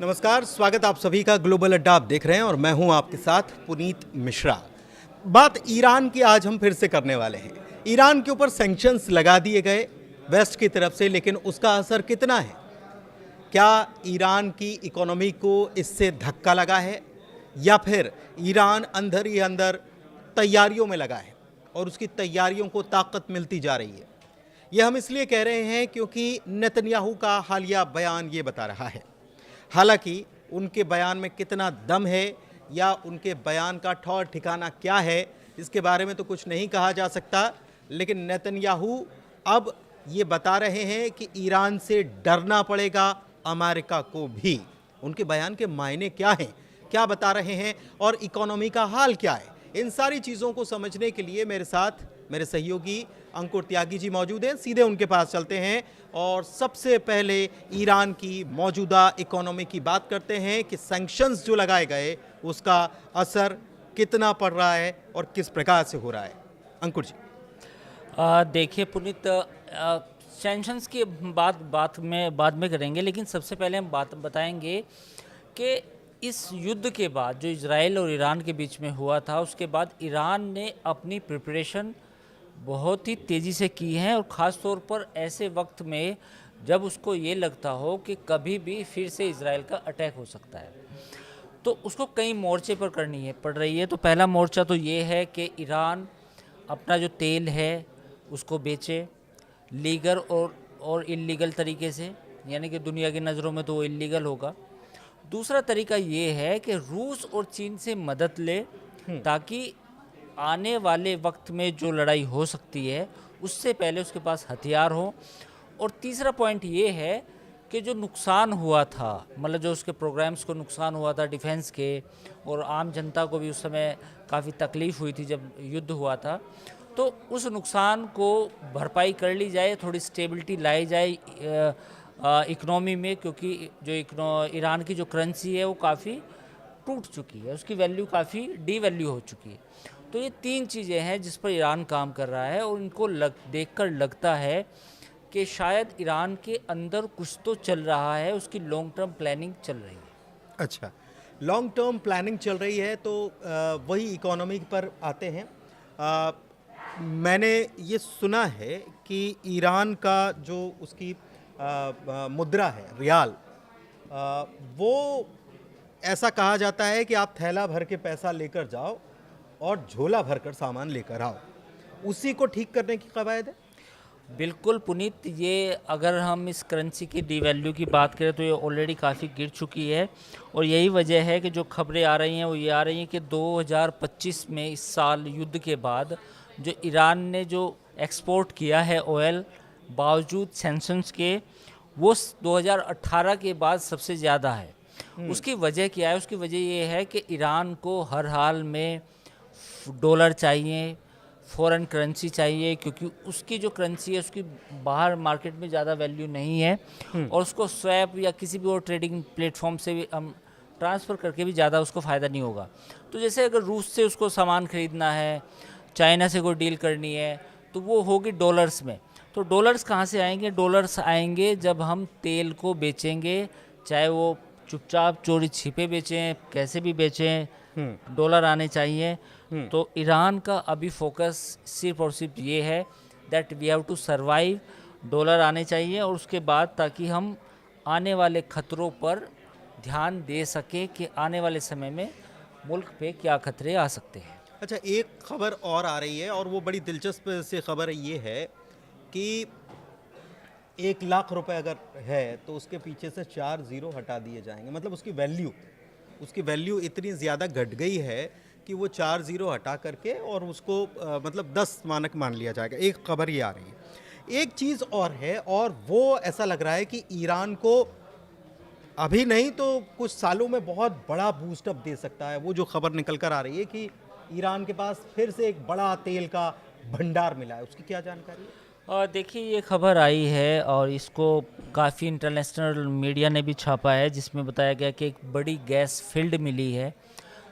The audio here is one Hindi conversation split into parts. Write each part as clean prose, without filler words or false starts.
नमस्कार, स्वागत आप सभी का ग्लोबल अड्डा आप देख रहे हैं और मैं हूं आपके साथ पुनीत मिश्रा। बात ईरान की आज हम फिर से करने वाले हैं। ईरान के ऊपर सैंक्शंस लगा दिए गए वेस्ट की तरफ से, लेकिन उसका असर कितना है? क्या ईरान की इकोनॉमी को इससे धक्का लगा है या फिर ईरान अंदर ही अंदर तैयारियों में लगा है और उसकी तैयारियों को ताकत मिलती जा रही है? यह हम इसलिए कह रहे हैं क्योंकि नेतन्याहू का हालिया बयान ये बता रहा है। हालांकि उनके बयान में कितना दम है या उनके बयान का ठौर ठिकाना क्या है, इसके बारे में तो कुछ नहीं कहा जा सकता, लेकिन नेतन्याहू अब ये बता रहे हैं कि ईरान से डरना पड़ेगा अमेरिका को भी। उनके बयान के मायने क्या हैं, क्या बता रहे हैं और इकोनॉमी का हाल क्या है, इन सारी चीज़ों को समझने के लिए मेरे साथ मेरे सहयोगी अंकुर त्यागी जी मौजूद हैं। सीधे उनके पास चलते हैं और सबसे पहले ईरान की मौजूदा इकोनॉमी की बात करते हैं कि सैंक्शंस जो लगाए गए उसका असर कितना पड़ रहा है और किस प्रकार से हो रहा है। अंकुर जी। देखिए पुनीत, सैंक्शंस की बाद में करेंगे, लेकिन सबसे पहले हम बात बताएंगे कि इस युद्ध के बाद जो इजराइल और ईरान के बीच में हुआ था, उसके बाद ईरान ने अपनी प्रिपरेशन बहुत ही तेज़ी से की है, और ख़ास तौर पर ऐसे वक्त में जब उसको ये लगता हो कि कभी भी फिर से इजराइल का अटैक हो सकता है, तो उसको कई मोर्चे पर करनी है पड़ रही है। तो पहला मोर्चा तो ये है कि ईरान अपना जो तेल है उसको बेचे, लीगल और इल्लीगल तरीके से, यानी कि दुनिया की नज़रों में तो वो इल्लीगल होगा। दूसरा तरीका ये है कि रूस और चीन से मदद ले, ताकि आने वाले वक्त में जो लड़ाई हो सकती है उससे पहले उसके पास हथियार हो। और तीसरा पॉइंट ये है कि जो नुकसान हुआ था, मतलब जो उसके प्रोग्राम्स को नुकसान हुआ था डिफेंस के, और आम जनता को भी उस समय काफ़ी तकलीफ़ हुई थी जब युद्ध हुआ था, तो उस नुकसान को भरपाई कर ली जाए, थोड़ी स्टेबिलिटी लाई जाए इकनॉमी में, क्योंकि जो ईरान की जो करेंसी है वो काफ़ी टूट चुकी है, उसकी वैल्यू काफ़ी डी वैल्यू हो चुकी है। तो ये तीन चीज़ें हैं जिस पर ईरान काम कर रहा है, और इनको देखकर लगता है कि शायद ईरान के अंदर कुछ तो चल रहा है, उसकी लॉन्ग टर्म प्लानिंग चल रही है। अच्छा, लॉन्ग टर्म प्लानिंग चल रही है, तो वही इकोनॉमी पर आते हैं। मैंने ये सुना है कि ईरान का जो उसकी मुद्रा है रियाल, वो ऐसा कहा जाता है कि आप थैला भर के पैसा लेकर जाओ और झोला भर कर सामान लेकर आओ, उसी को ठीक करने की कवायद है। बिल्कुल पुनीत, ये अगर हम इस करेंसी की डीवैल्यू की बात करें तो ये ऑलरेडी काफ़ी गिर चुकी है, और यही वजह है कि जो खबरें आ रही हैं वो ये आ रही हैं कि 2025 में, इस साल युद्ध के बाद, जो ईरान ने जो एक्सपोर्ट किया है ऑयल बावजूद सैंक्शंस के, वो 2018 के बाद सबसे ज़्यादा है। उसकी वजह क्या है? उसकी वजह ये है कि ईरान को हर हाल में डॉलर चाहिए, फॉरेन करेंसी चाहिए, क्योंकि उसकी जो करेंसी है उसकी बाहर मार्केट में ज़्यादा वैल्यू नहीं है, और उसको स्वैप या किसी भी और ट्रेडिंग प्लेटफॉर्म से भी हम ट्रांसफ़र करके भी ज़्यादा उसको फ़ायदा नहीं होगा। तो जैसे अगर रूस से उसको सामान ख़रीदना है, चाइना से कोई डील करनी है, तो वो होगी डॉलर्स में। तो डॉलर्स कहाँ से आएंगे? डॉलर्स आएंगे जब हम तेल को बेचेंगे, चाहे वो चुपचाप चोरी छिपे बेचें, कैसे भी बेचें, डॉलर आने चाहिए। तो ईरान का अभी फोकस सिर्फ और सिर्फ ये है that we have to survive, dollar आने चाहिए, और उसके बाद ताकि हम आने वाले खतरों पर ध्यान दे सकें कि आने वाले समय में मुल्क पे क्या खतरे आ सकते हैं। अच्छा, एक खबर और आ रही है और वो बड़ी दिलचस्प सी खबर ये है कि 1 लाख रुपए अगर है तो उसके पीछे से 4 ज़ीरो हटा दिए जाएंगे। मतलब उसकी वैल्यू इतनी ज़्यादा घट गई है कि वो 4 ज़ीरो हटा करके और उसको मतलब 10 मानक मान लिया जाएगा। एक खबर ये आ रही है। एक चीज़ और है, और वो ऐसा लग रहा है कि ईरान को अभी नहीं तो कुछ सालों में बहुत बड़ा बूस्टअप दे सकता है। वो जो खबर निकल कर आ रही है कि ईरान के पास फिर से एक बड़ा तेल का भंडार मिला है, उसकी क्या जानकारी है? और देखिए, ये खबर आई है और इसको काफ़ी इंटरनेशनल मीडिया ने भी छापा है, जिसमें बताया गया कि एक बड़ी गैस फील्ड मिली है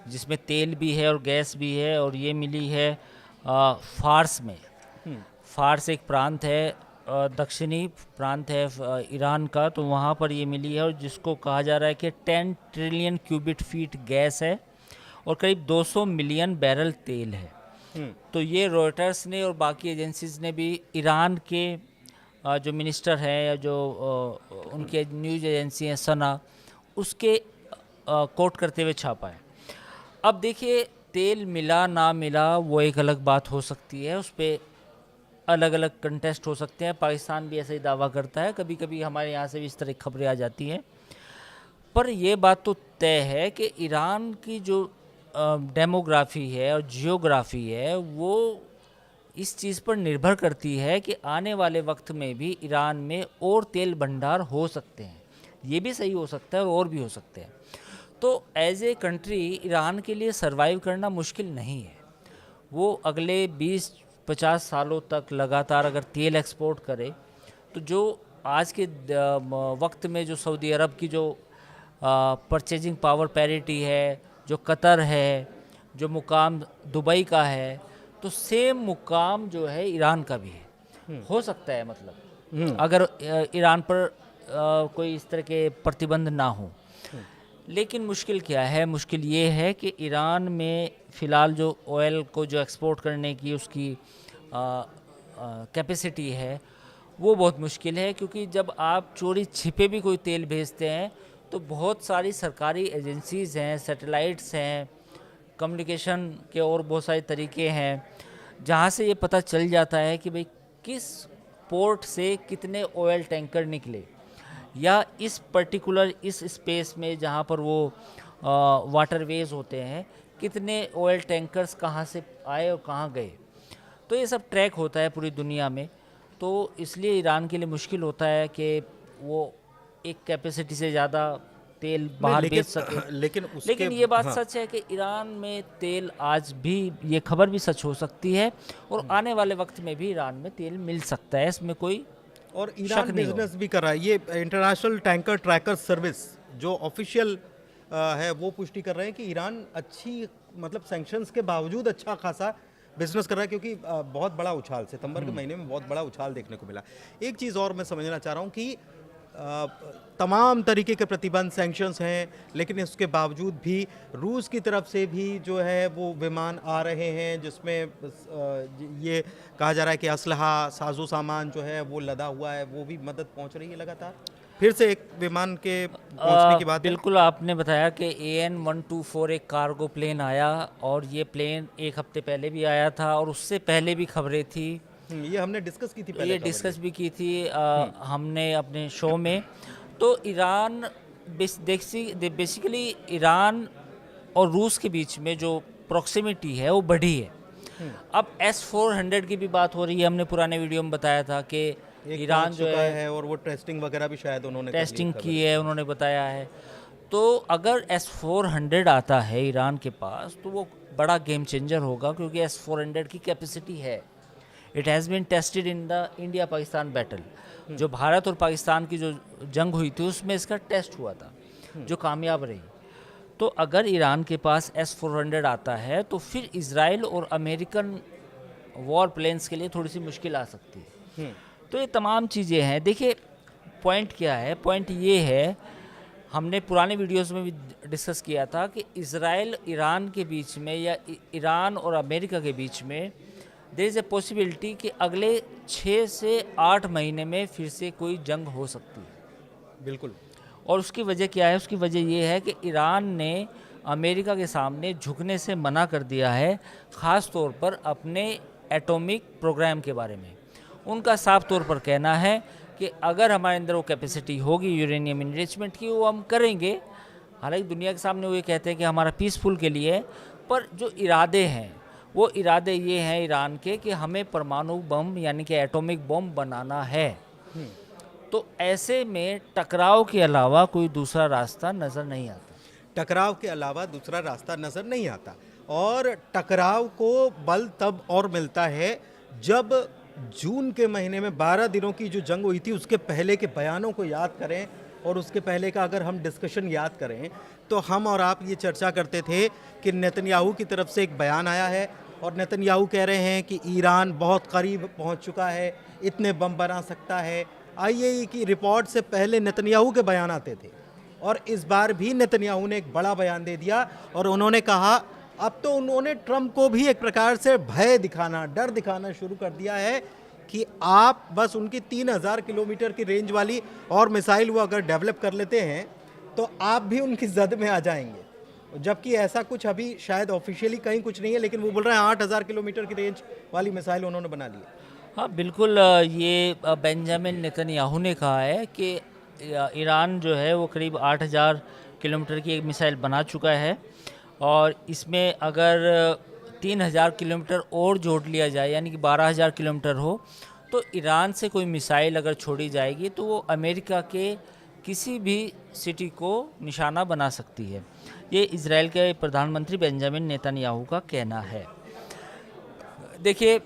जिसमें तेल भी है और गैस भी है, और ये मिली है फार्स में। फार्स एक प्रांत है दक्षिणी प्रांत है ईरान का, तो वहाँ पर ये मिली है, और जिसको कहा जा रहा है कि 10 ट्रिलियन क्यूबिक फीट गैस है और करीब 200 मिलियन बैरल तेल है। तो ये रॉयटर्स ने और बाकी एजेंसीज ने भी ईरान के जो मिनिस्टर हैं या जो उनके न्यूज़ एजेंसी हैं सना, उसके कोट करते हुए छापा है। अब देखिए, तेल मिला ना मिला वो एक अलग बात हो सकती है, उस पर अलग अलग कंटेस्ट हो सकते हैं। पाकिस्तान भी ऐसा ही दावा करता है, कभी कभी हमारे यहाँ से भी इस तरह की खबरें आ जाती हैं। पर ये बात तो तय है कि ईरान की जो डेमोग्राफी है और जियोग्राफी है वो इस चीज़ पर निर्भर करती है कि आने वाले वक्त में भी ईरान में और तेल भंडार हो सकते हैं। ये भी सही हो सकता है और भी हो सकते हैं। तो एज ए कंट्री ईरान के लिए सरवाइव करना मुश्किल नहीं है। वो अगले 20-50 सालों तक लगातार अगर तेल एक्सपोर्ट करे, तो जो आज के वक्त में जो सऊदी अरब की जो परचेजिंग पावर पैरिटी है, जो कतर है, जो मुकाम दुबई का है, तो सेम मुकाम जो है ईरान का भी है। हो सकता है, मतलब अगर ईरान पर कोई इस तरह के प्रतिबंध ना हो। लेकिन मुश्किल क्या है? मुश्किल ये है कि ईरान में फ़िलहाल जो ऑयल को जो एक्सपोर्ट करने की उसकी कैपेसिटी है वो बहुत मुश्किल है, क्योंकि जब आप चोरी छिपे भी कोई तेल भेजते हैं तो बहुत सारी सरकारी एजेंसीज़ हैं, सैटेलाइट्स हैं, कम्युनिकेशन के और बहुत सारे तरीके हैं जहाँ से ये पता चल जाता है कि भाई किस पोर्ट से कितने ऑयल टैंकर निकले, या इस पर्टिकुलर इस स्पेस में जहाँ पर वो वाटरवेज होते हैं कितने ऑयल टैंकर्स कहाँ से आए और कहाँ गए। तो ये सब ट्रैक होता है पूरी दुनिया में। तो इसलिए ईरान के लिए मुश्किल होता है कि वो एक कैपेसिटी से ज़्यादा तेल बाहर बेच सके। लेकिन ये बात सच है कि ईरान में तेल आज भी, ये खबर भी सच हो सकती है, और आने वाले वक्त में भी ईरान में तेल मिल सकता है, इसमें कोई और ईरान बिजनेस भी कर रहा है। ये इंटरनेशनल टैंकर ट्रैकर सर्विस जो ऑफिशियल है वो पुष्टि कर रहे हैं कि ईरान अच्छी, मतलब सैंक्शंस के बावजूद अच्छा खासा बिजनेस कर रहा है, क्योंकि बहुत बड़ा उछाल सितंबर के महीने में बहुत बड़ा उछाल देखने को मिला। एक चीज़ और मैं समझना चाह रहा हूँ कि तमाम तरीके के प्रतिबंध सैंक्शंस हैं, लेकिन इसके बावजूद भी रूस की तरफ से भी जो है वो विमान आ रहे हैं जिसमें ये कहा जा रहा है कि असलहा साजो सामान जो है वो लदा हुआ है, वो भी मदद पहुंच रही है लगातार। फिर से एक विमान के पहुंचने की बात बिल्कुल आपने बताया कि AN-124 एक कार्गो प्लेन आया, और ये प्लेन एक हफ्ते पहले भी आया था और उससे पहले भी खबरें थी। ये हमने डिस्कस की थी पहले, ये डिस्कस भी की थी हमने अपने शो में। तो ईरान बेसिकली ईरान और रूस के बीच में जो प्रॉक्सिमिटी है वो बढ़ी है। अब S-400 की भी बात हो रही है। हमने पुराने वीडियो में बताया था कि ईरान जो है और वो टेस्टिंग वगैरह भी शायद उन्होंने टेस्टिंग की है, उन्होंने बताया है। तो अगर S-400 आता है ईरान के पास तो वो बड़ा गेम चेंजर होगा, क्योंकि S-400 की कैपेसिटी है। It has been tested in the India Pakistan battle. जो भारत और पाकिस्तान की जो जंग हुई थी उसमें इसका टेस्ट हुआ था, जो कामयाब रही। तो अगर ईरान के पास S-400 आता है तो फिर इजराइल और अमेरिकन वॉर प्लेन्स के लिए थोड़ी सी मुश्किल आ सकती है। तो ये तमाम चीज़ें हैं। देखिए, पॉइंट क्या है? पॉइंट ये है, हमने पुराने वीडियोस में भी डिस्कस किया था कि इजराइल ईरान के बीच में या ईरान और अमेरिका के बीच में देयर इज़ ए पॉसिबिलिटी कि अगले 6 से 8 महीने में फिर से कोई जंग हो सकती है। बिल्कुल। और उसकी वजह क्या है? उसकी वजह ये है कि ईरान ने अमेरिका के सामने झुकने से मना कर दिया है, ख़ास तौर पर अपने एटॉमिक प्रोग्राम के बारे में। उनका साफ तौर पर कहना है कि अगर हमारे अंदर वो कैपेसिटी होगी यूरेनियम इनरिचमेंट की, वो हम करेंगे। हालांकि दुनिया के सामने वो ये कहते हैं कि हमारा पीसफुल के लिए, पर जो इरादे हैं वो इरादे ये हैं ईरान के कि हमें परमाणु बम यानी कि एटॉमिक बम बनाना है। तो ऐसे में टकराव के अलावा कोई दूसरा रास्ता नज़र नहीं आता। टकराव के अलावा दूसरा रास्ता नज़र नहीं आता, और टकराव को बल तब और मिलता है जब जून के महीने में 12 दिनों की जो जंग हुई थी उसके पहले के बयानों को याद करें, और उसके पहले का अगर हम डिस्कशन याद करें तो हम और आप ये चर्चा करते थे कि नेतन्याहू की तरफ से एक बयान आया है और नेतन्याहू कह रहे हैं कि ईरान बहुत करीब पहुंच चुका है, इतने बम बना सकता है। आईएई की रिपोर्ट से पहले नेतन्याहू के बयान आते थे और इस बार भी नेतन्याहू ने एक बड़ा बयान दे दिया और उन्होंने कहा, अब तो उन्होंने ट्रंप को भी एक प्रकार से भय दिखाना, डर दिखाना शुरू कर दिया है कि आप बस उनकी 3000 किलोमीटर की रेंज वाली और मिसाइल वो अगर डेवलप कर लेते हैं तो आप भी उनकी जद में आ जाएंगे। जबकि ऐसा कुछ अभी शायद ऑफिशियली कहीं कुछ नहीं है, लेकिन वो बोल रहे हैं 8000 किलोमीटर की रेंज वाली मिसाइल उन्होंने बना ली है। हाँ बिल्कुल, ये बेंजामिन नेतन्याहू ने कहा है कि ईरान जो है वो करीब 8000 किलोमीटर की एक मिसाइल बना चुका है और इसमें अगर 3000 किलोमीटर और जोड़ लिया जाए यानी कि 12000 किलोमीटर हो तो ईरान से कोई मिसाइल अगर छोड़ी जाएगी तो वो अमेरिका के किसी भी सिटी को निशाना बना सकती है। ये इजराइल के प्रधानमंत्री बेंजामिन नेतन्याहू का कहना है। देखिए,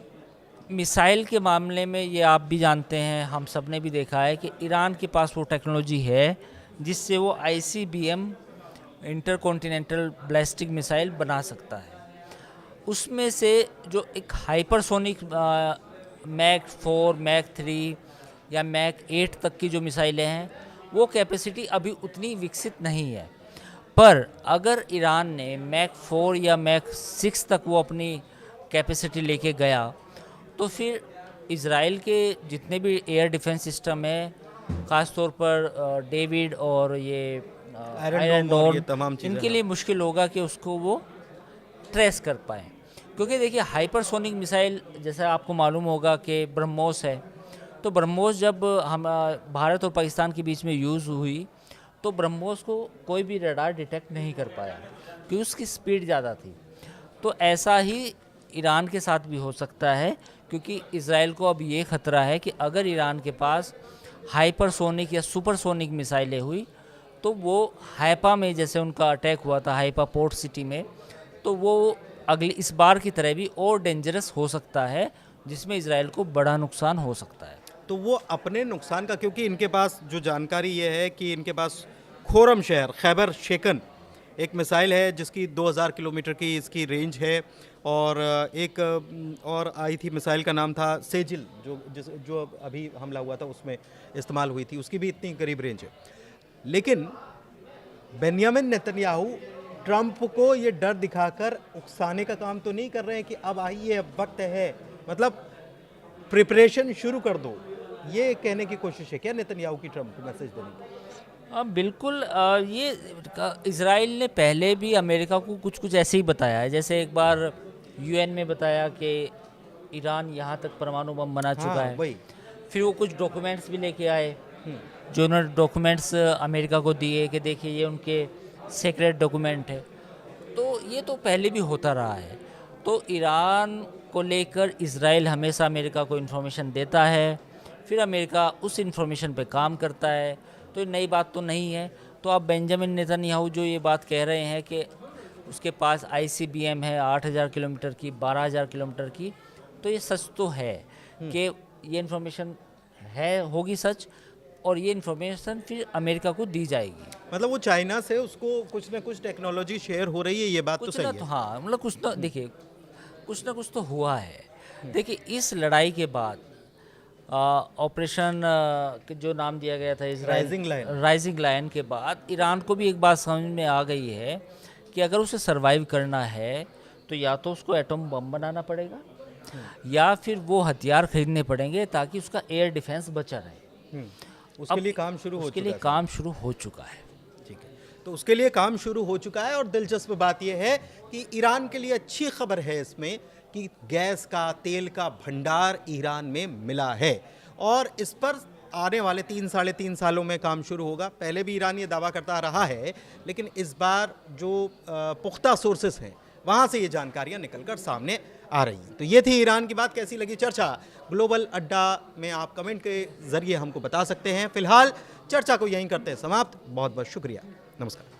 मिसाइल के मामले में ये आप भी जानते हैं, हम सब ने भी देखा है कि ईरान के पास वो टेक्नोलॉजी है जिससे वो ICBM इंटरकॉन्टिनेंटल बैलिस्टिक मिसाइल बना सकता है। उसमें से जो एक हाइपरसोनिक मैक 4, मैक 3 या मैक 8 तक की जो मिसाइलें हैं वो कैपेसिटी अभी उतनी विकसित नहीं है, पर अगर ईरान ने मैक 4 या मैक 6 तक वो अपनी कैपेसिटी लेके गया तो फिर इज़राइल के जितने भी एयर डिफेंस सिस्टम है, ख़ास तौर पर डेविड और ये आयरन डोम, इनके लिए मुश्किल होगा कि उसको वो ट्रेस कर पाएँ। क्योंकि देखिए, हाइपरसोनिक मिसाइल जैसा आपको मालूम होगा कि ब्रह्मोस है, तो ब्रह्मोस जब हम भारत और पाकिस्तान के बीच में यूज़ हुई तो ब्रह्मोस को कोई भी रडार डिटेक्ट नहीं कर पाया क्योंकि उसकी स्पीड ज़्यादा थी। तो ऐसा ही ईरान के साथ भी हो सकता है, क्योंकि इज़राइल को अब ये ख़तरा है कि अगर ईरान के पास हाइपरसोनिक या सुपरसोनिक मिसाइलें हुई तो वो हाइपा में, जैसे उनका अटैक हुआ था हाइपा पोर्ट सिटी में, तो वो अगली इस बार की तरह भी और डेंजरस हो सकता है, जिसमें इज़राइल को बड़ा नुकसान हो सकता है। तो वो अपने नुकसान का, क्योंकि इनके पास जो जानकारी ये है कि इनके पास खोरम शहर, खैबर शेकन एक मिसाइल है जिसकी 2000 किलोमीटर की इसकी रेंज है और एक और आई थी मिसाइल का नाम था सेजिल, जो अभी हमला हुआ था उसमें इस्तेमाल हुई थी, उसकी भी इतनी करीब रेंज है। लेकिन बेंयामिन नेतन्याहू ट्रंप को ये डर दिखाकर उकसाने का काम तो नहीं कर रहे हैं कि अब आइए, अब वक्त है, मतलब प्रिपरेशन शुरू कर दो, ये कहने की कोशिश है क्या नेतन्याहू की ट्रंप को मैसेज देने की? बिल्कुल, ये इज़राइल ने पहले भी अमेरिका को कुछ कुछ ऐसे ही बताया है। जैसे एक बार UN में बताया कि ईरान यहाँ तक परमाणु बम बना चुका है। वही। फिर वो कुछ डॉक्यूमेंट्स भी लेके आए, जो उन्होंने डॉक्यूमेंट्स अमेरिका को दिए कि देखिए ये उनके सीक्रेट डॉक्यूमेंट है। तो ये तो पहले भी होता रहा है। तो ईरान को लेकर इज़राइल हमेशा अमेरिका को इन्फॉर्मेशन देता है, फिर अमेरिका उस इन्फॉर्मेशन पे काम करता है। तो नई बात तो नहीं है। तो अब बेंजामिन नेतन्याहू जो ये बात कह रहे हैं कि उसके पास ICBM है 8000 किलोमीटर की, 12000 किलोमीटर की, तो ये सच तो है कि ये इन्फॉर्मेशन है, होगी सच, और ये इन्फॉर्मेशन फिर अमेरिका को दी जाएगी। मतलब वो चाइना से उसको कुछ ना कुछ टेक्नोलॉजी शेयर हो रही है, ये बात तो सही है। हाँ, मतलब कुछ तो देखिए, कुछ ना कुछ तो हुआ है। देखिए, इस लड़ाई के बाद ऑपरेशन जो नाम दिया गया था राइजिंग लायन के बाद ईरान को भी एक बात समझ में आ गई है कि अगर उसे सरवाइव करना है तो या तो उसको एटम बम बनाना पड़ेगा या फिर वो हथियार खरीदने पड़ेंगे ताकि उसका एयर डिफेंस बचा रहे। उसके लिए काम शुरू हो चुका है। ठीक है, तो उसके लिए काम शुरू हो चुका है। और दिलचस्प बात यह है कि ईरान के लिए अच्छी खबर है इसमें कि गैस का, तेल का भंडार ईरान में मिला है और इस पर आने वाले 3 साढ़े 3 सालों में काम शुरू होगा। पहले भी ईरान ये दावा करता रहा है, लेकिन इस बार जो पुख्ता सोर्सेस हैं वहाँ से ये जानकारियाँ निकलकर सामने आ रही हैं। तो ये थी ईरान की बात। कैसी लगी चर्चा ग्लोबल अड्डा में आप कमेंट के ज़रिए हमको बता सकते हैं। फिलहाल चर्चा को यहीं करते हैं समाप्त। बहुत बहुत शुक्रिया। नमस्कार।